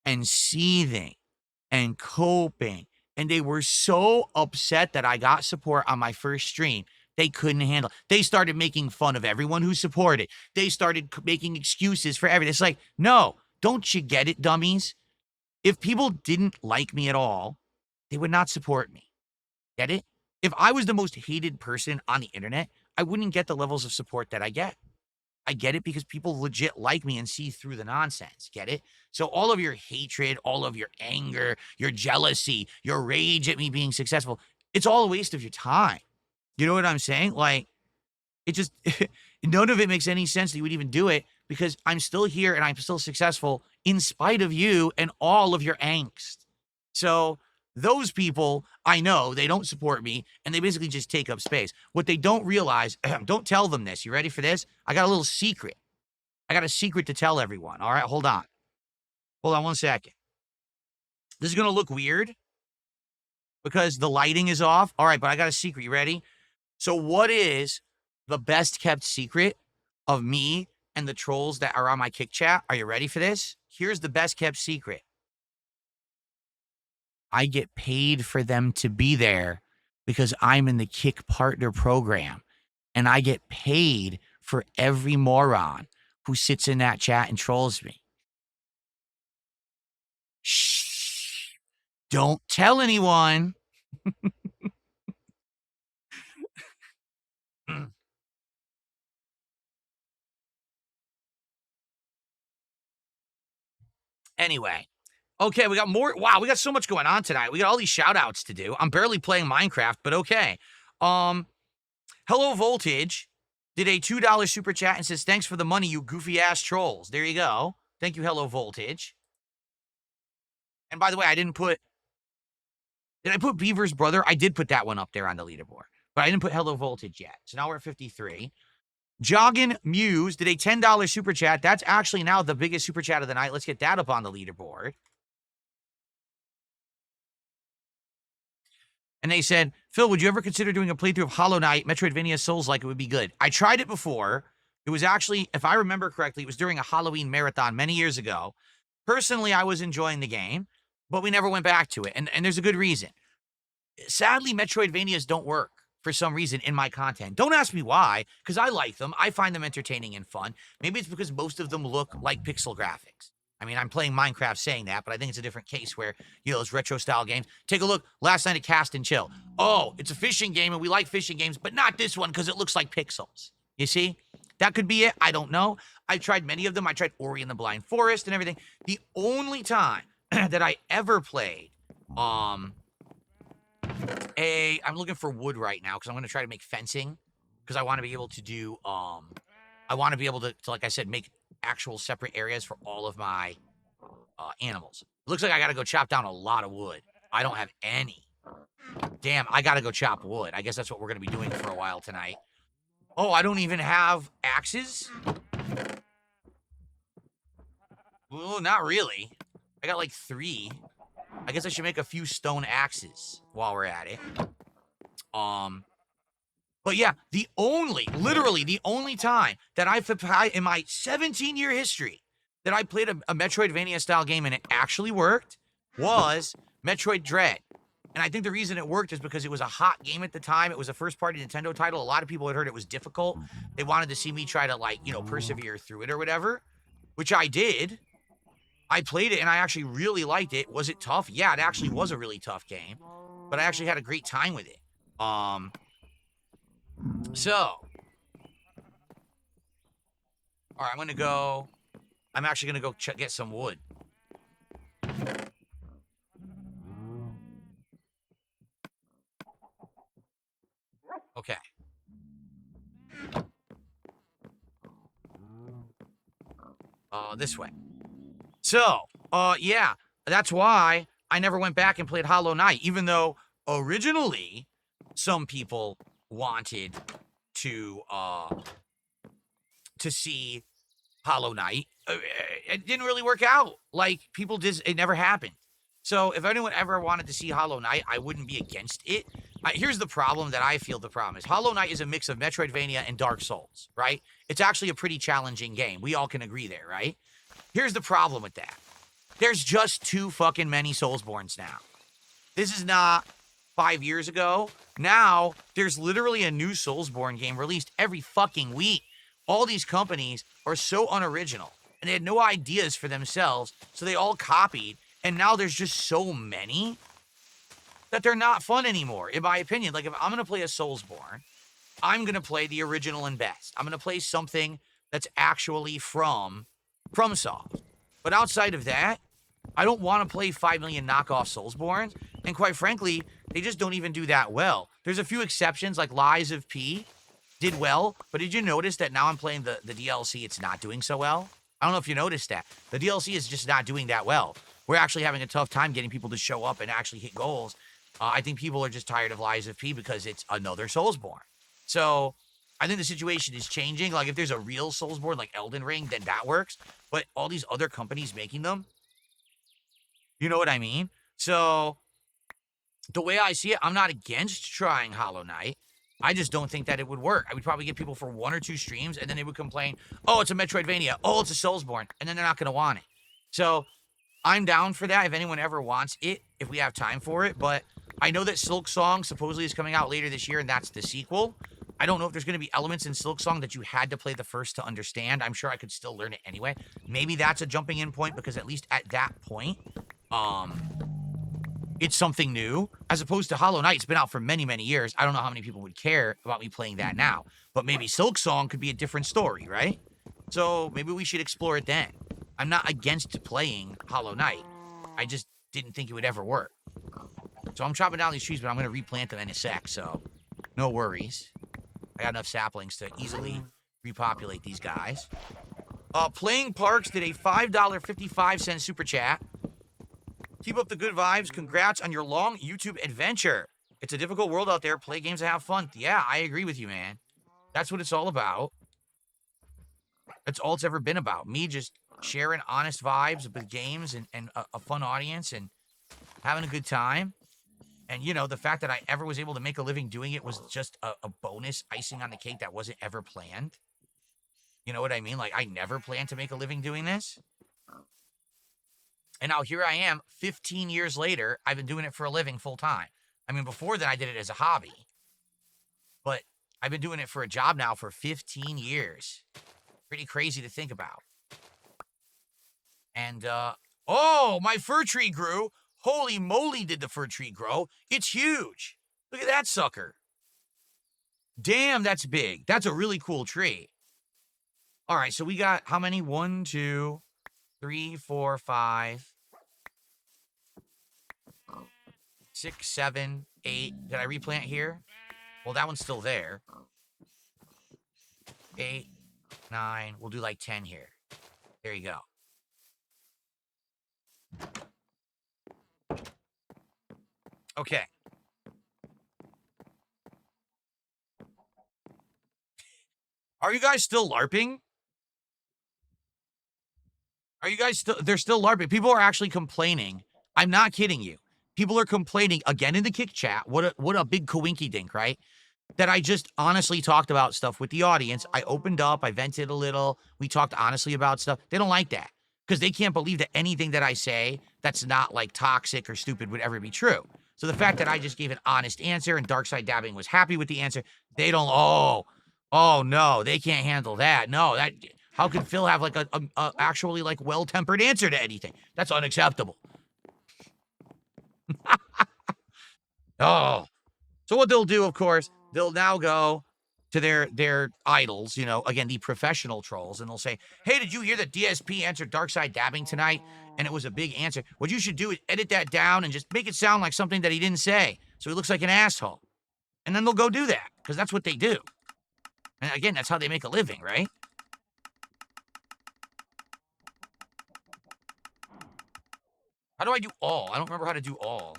and seething and coping. And they were so upset that I got support on my first stream. They couldn't handle it. They started making fun of everyone who supported. They started making excuses for everything. It's like, no, don't you get it, dummies? If people didn't like me at all, they would not support me. Get it? If I was the most hated person on the internet, I wouldn't get the levels of support that I get. I get it because people legit like me and see through the nonsense. Get it? So all of your hatred, all of your anger, your jealousy, your rage at me being successful, it's all a waste of your time. You know what I'm saying? Like, it just, none of it makes any sense that you would even do it because I'm still here and I'm still successful in spite of you and all of your angst. So those people, I know, they don't support me, and they basically just take up space. What they don't realize, don't tell them this. You ready for this? I got a little secret. I got a secret to tell everyone. All right, hold on. Hold on one second. This is going to look weird because the lighting is off. All right, but I got a secret. You ready? So what is the best kept secret of me and the trolls that are on my Kick chat? Are you ready for this? here's the best kept secret. I get paid for them to be there because I'm in the Kick Partner program. And I get paid for every moron who sits in that chat and trolls me. Shh. Don't tell anyone. Anyway. Okay, we got more. Wow, we got so much going on tonight. We got all these shout outs to do. I'm barely playing Minecraft, but okay. Hello Voltage did a $2 super chat and says, thanks for the money, you goofy ass trolls. There you go. Thank you, Hello Voltage. And by the way, did I put Beaver's brother? I did put that one up there on the leaderboard, but I didn't put Hello Voltage yet. So now we're at 53. Joggin Muse did a $10 super chat. That's actually now the biggest super chat of the night. Let's get that up on the leaderboard. And they said, Phil, would you ever consider doing a playthrough of Hollow Knight, Metroidvania Souls-like? It would be good. I tried it before. It was actually, if I remember correctly, it was during a Halloween marathon many years ago. Personally, I was enjoying the game, but we never went back to it. And there's a good reason. Sadly, Metroidvanias don't work for some reason in my content. Don't ask me why, because I like them. I find them entertaining and fun. Maybe it's because most of them look like pixel graphics. I mean, I'm playing Minecraft saying that, but I think it's a different case where, those retro-style games. Take a look. Last night at Cast and Chill. Oh, it's a fishing game, and we like fishing games, but not this one because it looks like pixels. You see? That could be it. I don't know. I've tried many of them. I tried Ori and the Blind Forest and everything. The only time that I ever played, I'm looking for wood right now because I'm going to try to make fencing because I want to be able to do, I want to be able to, like I said, make actual separate areas for all of my animals. It looks like I got to go chop down a lot of wood. I don't have any. Damn, I got to go chop wood. I guess that's what we're going to be doing for a while tonight. Oh, I don't even have axes? Well, not really. I got like 3. I guess I should make a few stone axes while we're at it. But yeah, literally the only time that I've, in my 17-year history, that I played a Metroidvania-style game and it actually worked was Metroid Dread. And I think the reason it worked is because it was a hot game at the time. It was a first-party Nintendo title. A lot of people had heard it was difficult. They wanted to see me try to, persevere through it or whatever, which I did. I played it, and I actually really liked it. Was it tough? Yeah, it actually was a really tough game. But I actually had a great time with it. So, all right, I'm actually going to go get some wood. Okay. This way. So, yeah, that's why I never went back and played Hollow Knight, even though originally some people wanted to see Hollow Knight. It didn't really work out. Like, people just, it never happened. So if anyone ever wanted to see Hollow Knight, I wouldn't be against it. Here's the problem that I feel the problem is. Hollow Knight is a mix of Metroidvania and Dark Souls, right? It's actually a pretty challenging game. We all can agree there, right? Here's the problem with that. There's just too fucking many Soulsborns now. This is not 5 years ago. Now, there's literally a new Soulsborne game released every fucking week. All these companies are so unoriginal, and they had no ideas for themselves, so they all copied, and now there's just so many that they're not fun anymore, in my opinion. Like, if I'm going to play a Soulsborne, I'm going to play the original and best. I'm going to play something that's actually from FromSoft. But outside of that, I don't want to play 5 million knockoff Soulsborns, and quite frankly, they just don't even do that well. There's a few exceptions, like Lies of P did well, but did you notice that now I'm playing the DLC, it's not doing so well? I don't know if you noticed that. The DLC is just not doing that well. We're actually having a tough time getting people to show up and actually hit goals. I think people are just tired of Lies of P because it's another Soulsborne. So I think the situation is changing. Like, if there's a real Soulsborne like Elden Ring, then that works. But all these other companies making them, you know what I mean? So the way I see it, I'm not against trying Hollow Knight. I just don't think that it would work. I would probably get people for 1 or 2 streams, and then they would complain, oh, it's a Metroidvania. Oh, it's a Soulsborne. And then they're not going to want it. So I'm down for that if anyone ever wants it, if we have time for it. But I know that Silk Song supposedly is coming out later this year, and that's the sequel. I don't know if there's going to be elements in Silk Song that you had to play the first to understand. I'm sure I could still learn it anyway. Maybe that's a jumping in point because at least at that point, it's something new as opposed to Hollow Knight. It's been out for many, many years. I don't know how many people would care about me playing that now, but maybe Silk Song could be a different story, right? So maybe we should explore it then. I'm not against playing Hollow Knight. I just didn't think it would ever work. So I'm chopping down these trees, but I'm going to replant them in a sec, so no worries. I got enough saplings to easily repopulate these guys. Playing Parks did a $5.55 super chat. Keep up the good vibes. Congrats on your long YouTube adventure. It's a difficult world out there. Play games and have fun. Yeah, I agree with you, man. That's what it's all about. That's all it's ever been about. Me just sharing honest vibes with games and a fun audience and having a good time. And, you know, the fact that I ever was able to make a living doing it was just a bonus icing on the cake that wasn't ever planned. You know what I mean? Like, I never planned to make a living doing this. And now here I am, 15 years later, I've been doing it for a living full time. I mean, before then I did it as a hobby. But I've been doing it for a job now for 15 years. Pretty crazy to think about. And, oh, my fir tree grew. Holy moly, did the fir tree grow. It's huge. Look at that sucker. Damn, that's big. That's a really cool tree. All right, so we got how many? 1, 2, 3, 4, 5, 6, 7, 8. Did I replant here? Well, that one's still there. 8, 9. We'll do like 10 here. There you go. Okay. Are you guys still LARPing? Are you guys still, they're still LARPing. People are actually complaining. I'm not kidding you. People are complaining again in the kick chat. What a big coinky dink, right? That I just honestly talked about stuff with the audience. I opened up, I vented a little. We talked honestly about stuff. They don't like that because they can't believe that anything that I say that's not like toxic or stupid would ever be true. So the fact that I just gave an honest answer and Dark Side Dabbing was happy with the answer, they don't, oh no, they can't handle that. No, that, how could Phil have like a actually like well-tempered answer to anything? That's unacceptable. Oh, so what they'll do, of course, they'll now go to their idols, you know, again, the professional trolls, and they'll say, hey, did you hear that DSP answered Dark Side Dabbing tonight? And it was a big answer. What you should do is edit that down and just make it sound like something that he didn't say, so he looks like an asshole. And then they'll go do that, because that's what they do. And again, that's how they make a living, right? How do I do all? I don't remember how to do all.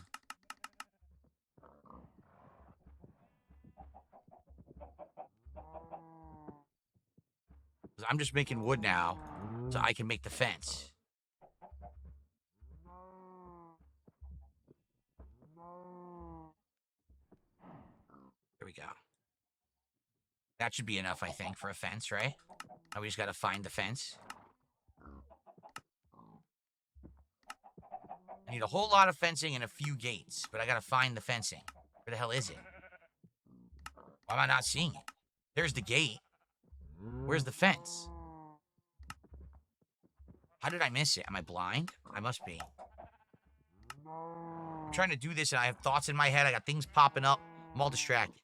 I'm just making wood now, so I can make the fence. There we go. That should be enough, I think, for a fence, right? Now we just gotta find the fence. I need a whole lot of fencing and a few gates, but I gotta find the fencing. Where the hell is it? Why am I not seeing it? There's the gate. Where's the fence? How did I miss it? Am I blind? I must be. I'm trying to do this and I have thoughts in my head. I got things popping up. I'm all distracted.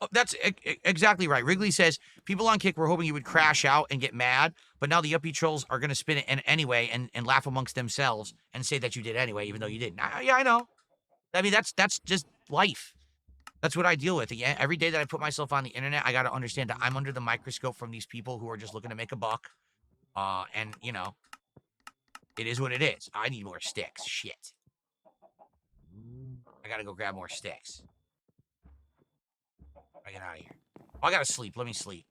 Oh, that's exactly right. Wrigley says, people on Kick were hoping you would crash out and get mad, but now the uppy trolls are going to spin it anyway and laugh amongst themselves and say that you did anyway, even though you didn't. Yeah, I know. I mean, that's just life. That's what I deal with. Every day that I put myself on the internet, I got to understand that I'm under the microscope from these people who are just looking to make a buck. And, you know, it is what it is. I need more sticks. Shit. I got to go grab more sticks. I get out of here. Oh, I got to sleep. Let me sleep.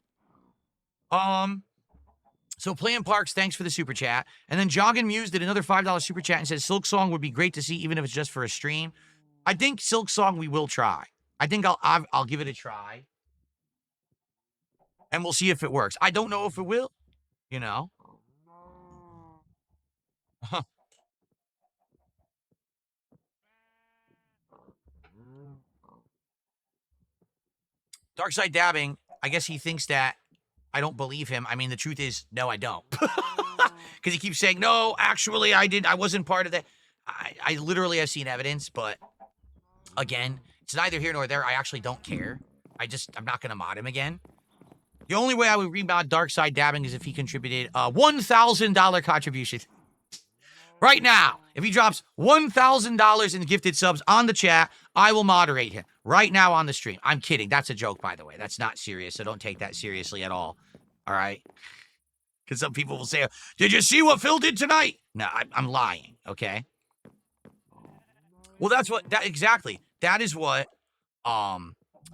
So Playing Parks, thanks for the super chat. And then Joggin' Muse did another $5 super chat and says, Silk Song would be great to see, even if it's just for a stream. I think Silk Song we will try. I think I'll give it a try. And we'll see if it works. I don't know if it will, you know. Dark side dabbing, I guess he thinks that I don't believe him. I mean, the truth is, no, I don't. Because he keeps saying, no, actually, I wasn't part of that. I literally have seen evidence, but again, it's neither here nor there. I actually don't care. I'm not going to mod him again. The only way I would remod Dark Side Dabbing is if he contributed a $1,000 contribution. Right now, if he drops $1,000 in gifted subs on the chat, I will moderate him right now on the stream. I'm kidding. That's a joke, by the way. That's not serious, so don't take that seriously at all. All right? Because some people will say, did you see what Phil did tonight? No, I'm lying, okay? Well, exactly. That's what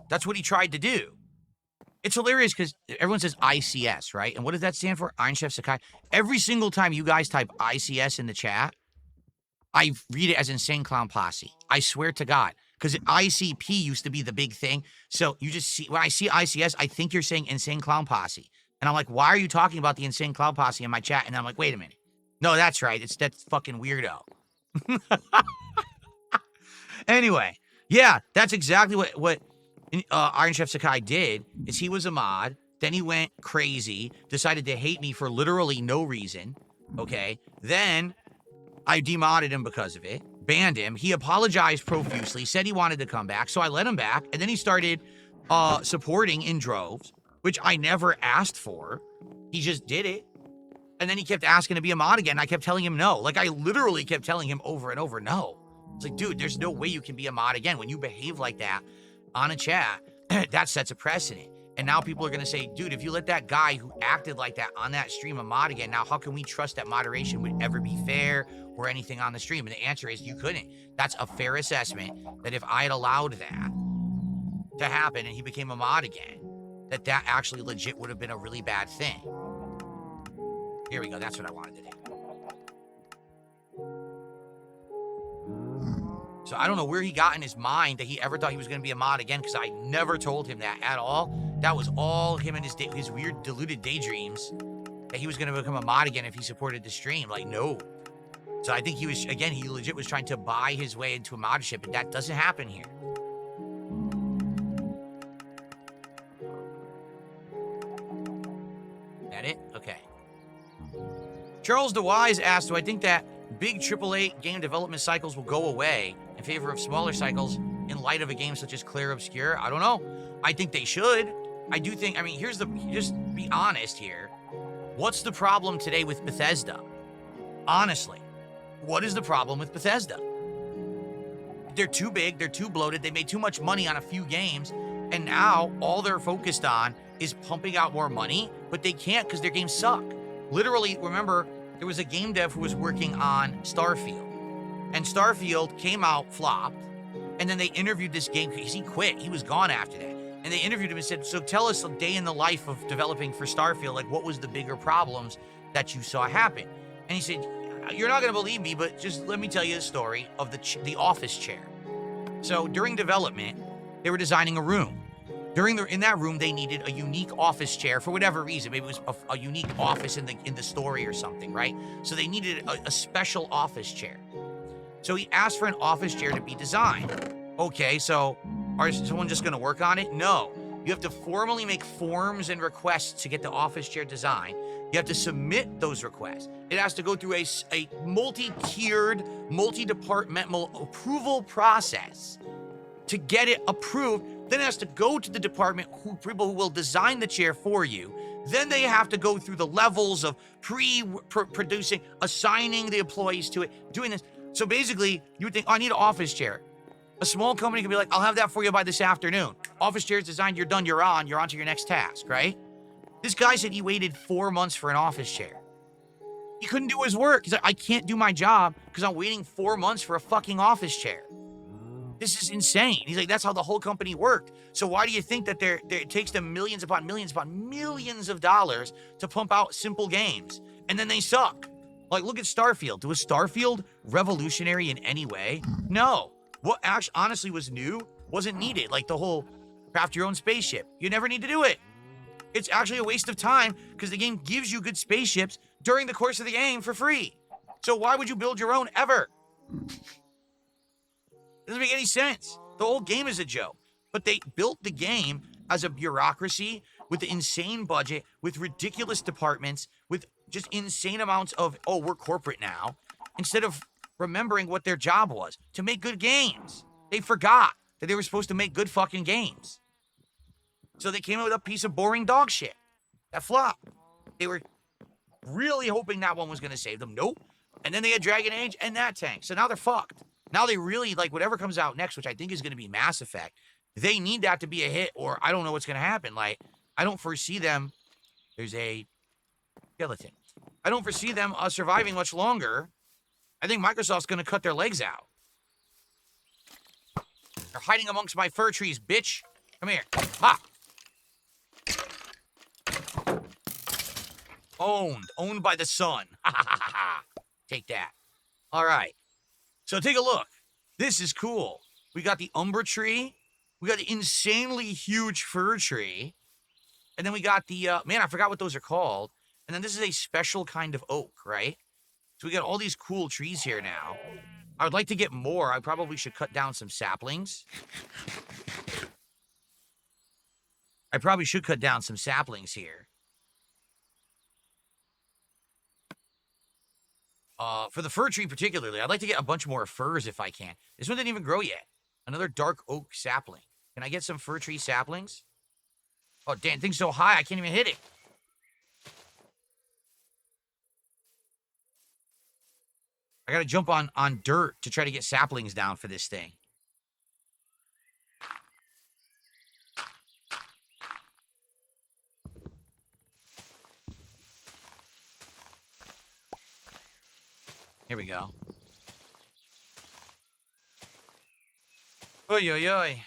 he tried to do. It's hilarious because everyone says ICS, right? And what does that stand for? Iron Chef Sakai. Every single time you guys type ICS in the chat, I read it as Insane Clown Posse. I swear to God. Because ICP used to be the big thing. So you just see, when I see ICS, I think you're saying Insane Clown Posse. And I'm like, why are you talking about the Insane Clown Posse in my chat? And I'm like, wait a minute. No, that's right. That's fucking weirdo. Anyway, yeah, that's exactly what Iron Chef Sakai did. Is he was a mod, then he went crazy, decided to hate me for literally no reason. Okay, then I demodded him because of it, banned him. He apologized profusely, said he wanted to come back, so I let him back, and then he started supporting in droves, which I never asked for. He just did it. And then he kept asking to be a mod again. I kept telling him no. Like, I literally kept telling him over and over, no. It's like, dude, there's no way you can be a mod again. When you behave like that on a chat, that sets a precedent. And now people are going to say, dude, if you let that guy who acted like that on that stream a mod again, now how can we trust that moderation would ever be fair or anything on the stream? And the answer is you couldn't. That's a fair assessment that if I had allowed that to happen and he became a mod again, that actually legit would have been a really bad thing. Here we go. That's what I wanted to do. So I don't know where he got in his mind that he ever thought he was going to be a mod again, because I never told him that at all. That was all him and his weird deluded daydreams that he was going to become a mod again if he supported the stream. Like, no. So I think he legit was trying to buy his way into a modship, and that doesn't happen here. That it? Okay. Charles DeWise asked, do I think that big AAA game development cycles will go away in favor of smaller cycles in light of a game such as Clear Obscure? I don't know. I think they should. I do think, I mean, just be honest here. What's the problem today with Bethesda? Honestly, what is the problem with Bethesda? They're too big, they're too bloated, they made too much money on a few games, and now all they're focused on is pumping out more money, but they can't because their games suck. Literally, remember, there was a game dev who was working on Starfield, and Starfield came out, flopped, and then they interviewed this game because he quit. He was gone after that. And they interviewed him and said, so tell us a day in the life of developing for Starfield. Like, what was the bigger problems that you saw happen? And he said, you're not going to believe me, but just let me tell you the story of the office chair. So during development, they were designing a room. In that room, they needed a unique office chair for whatever reason. Maybe it was a unique office in the story or something, right? So they needed a special office chair. So he asked for an office chair to be designed. Okay, so is someone just going to work on it? No. You have to formally make forms and requests to get the office chair designed. You have to submit those requests. It has to go through a multi-tiered, multi-departmental approval process to get it approved. Then it has to go to the department, people who will design the chair for you. Then they have to go through the levels of producing, assigning the employees to it, doing this. So basically, you would think, I need an office chair. A small company could be like, I'll have that for you by this afternoon. Office chair is designed, you're done, you're on to your next task, right? This guy said he waited 4 months for an office chair. He couldn't do his work. He's like, I can't do my job because I'm waiting 4 months for a fucking office chair. This is insane. He's like, that's how the whole company worked. So why do you think that it takes them millions upon millions of dollars to pump out simple games? And then they suck. Like, look at Starfield. Was Starfield revolutionary in any way? No. What actually honestly was new wasn't needed. Like the whole craft your own spaceship. You never need to do it. It's actually a waste of time because the game gives you good spaceships during the course of the game for free. So why would you build your own ever? Doesn't make any sense. The whole game is a joke. But they built the game as a bureaucracy with an insane budget, with ridiculous departments, with just insane amounts of, oh, we're corporate now, instead of remembering what their job was, to make good games. They forgot that they were supposed to make good fucking games. So they came up with a piece of boring dog shit that flopped. They were really hoping that one was going to save them. Nope. And then they had Dragon Age and that tanked. So now they're fucked. Now they really, like, whatever comes out next, which I think is going to be Mass Effect, they need that to be a hit, or I don't know what's going to happen. Like, I don't foresee them. There's a skeleton. I don't foresee them surviving much longer. I think Microsoft's going to cut their legs out. They're hiding amongst my fir trees, bitch. Come here. Ha! Owned by the sun. Take that. All right. So take a look. This is cool. We got the Umber tree. We got the insanely huge fir tree. And then we got the, man, I forgot what those are called. And then this is a special kind of oak, right? So we got all these cool trees here now. I would like to get more. I probably should cut down some saplings. I probably should cut down some saplings here. For the fir tree particularly, I'd like to get a bunch more firs if I can. This one didn't even grow yet. Another dark oak sapling. Can I get some fir tree saplings? Oh, damn, thing's so high, I can't even hit it. I gotta jump on dirt to try to get saplings down for this thing. Here we go. Oy, oy, oy.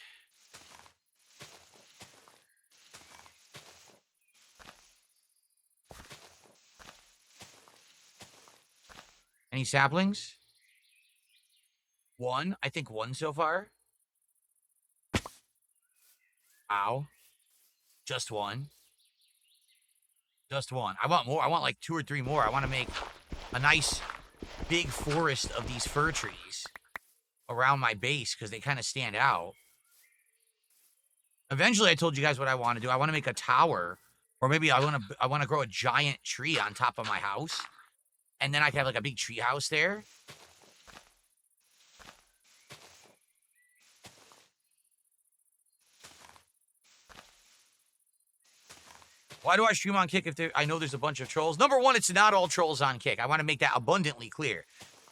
Any saplings? One. I think one so far. Ow. Just one. Just one. I want more. I want like 2 or 3 more. I want to make a nice big forest of these fir trees around my base because they kind of stand out. Eventually, I told you guys what I want to do. I want to make a tower, or maybe I want to grow a giant tree on top of my house, and then I can have like a big tree house there. Why do I stream on Kick if I know there's a bunch of trolls? Number one, it's not all trolls on Kick. I want to make that abundantly clear.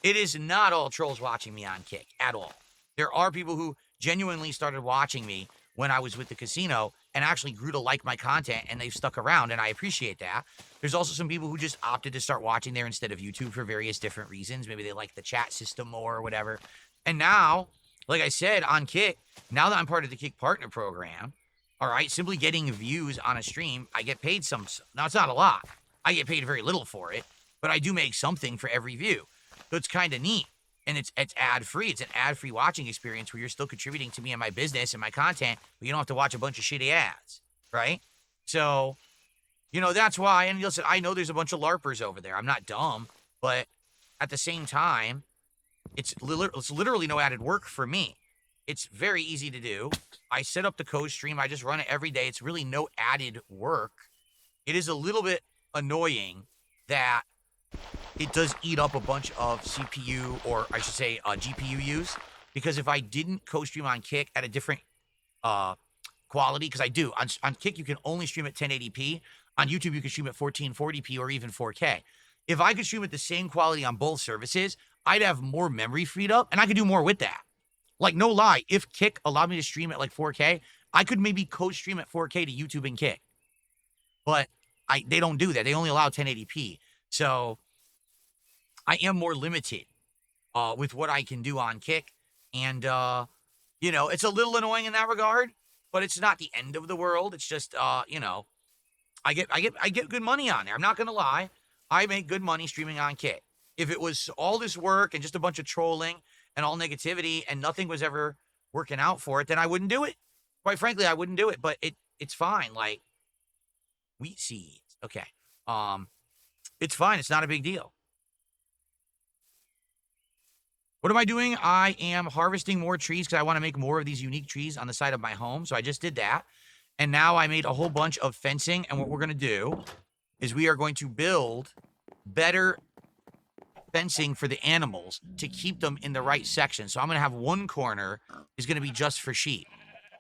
It is not all trolls watching me on Kick at all. There are people who genuinely started watching me when I was with the casino and actually grew to like my content, and they've stuck around, and I appreciate that. There's also some people who just opted to start watching there instead of YouTube for various different reasons. Maybe they like the chat system more or whatever. And now, like I said, on Kick, now that I'm part of the Kick Partner Program, all right, simply getting views on a stream, I get paid some. Now, it's not a lot. I get paid very little for it, but I do make something for every view. So it's kind of neat. And it's ad-free. It's an ad-free watching experience where you're still contributing to me and my business and my content, but you don't have to watch a bunch of shitty ads, right? So, you know, that's why. And listen, I know there's a bunch of LARPers over there. I'm not dumb, but at the same time, it's literally no added work for me. It's very easy to do. I set up the co-stream. I just run it every day. It's really no added work. It is a little bit annoying that it does eat up a bunch of CPU, or I should say GPU use, because if I didn't co-stream on Kick at a different quality, because I do, on Kick you can only stream at 1080p. On YouTube you can stream at 1440p or even 4K. If I could stream at the same quality on both services, I'd have more memory freed up, and I could do more with that. Like, no lie, if Kick allowed me to stream at like 4K, I could maybe co-stream at 4K to YouTube and Kick. But they don't do that. They only allow 1080p. So I am more limited with what I can do on Kick. And, you know, it's a little annoying in that regard, but it's not the end of the world. It's just, you know, I get good money on there. I'm not going to lie. I make good money streaming on Kick. If it was all this work and just a bunch of trolling and all negativity and nothing was ever working out for it, then I wouldn't do it. Quite frankly, I wouldn't do it, but it's fine. Like, wheat seeds. Okay. It's fine. It's not a big deal. What am I doing? I am harvesting more trees because I want to make more of these unique trees on the side of my home. So I just did that. And now I made a whole bunch of fencing. And what we're going to do is we are going to build better fencing for the animals to keep them in the right section. So I'm going to have one corner is going to be just for sheep.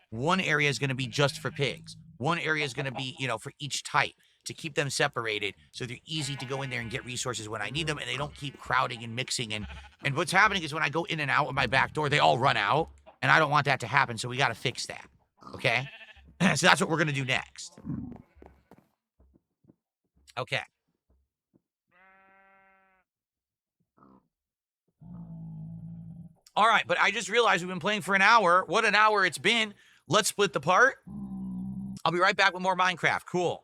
One area is going to be just for pigs. One area is going to be, for each type to keep them separated so they're easy to go in there and get resources when I need them and they don't keep crowding and mixing. And what's happening is when I go in and out of my back door, they all run out and I don't want that to happen. So we got to fix that. Okay. So that's what we're going to do next. Okay. All right. But I just realized we've been playing for an hour. What an hour it's been. Let's split the part. I'll be right back with more Minecraft. Cool.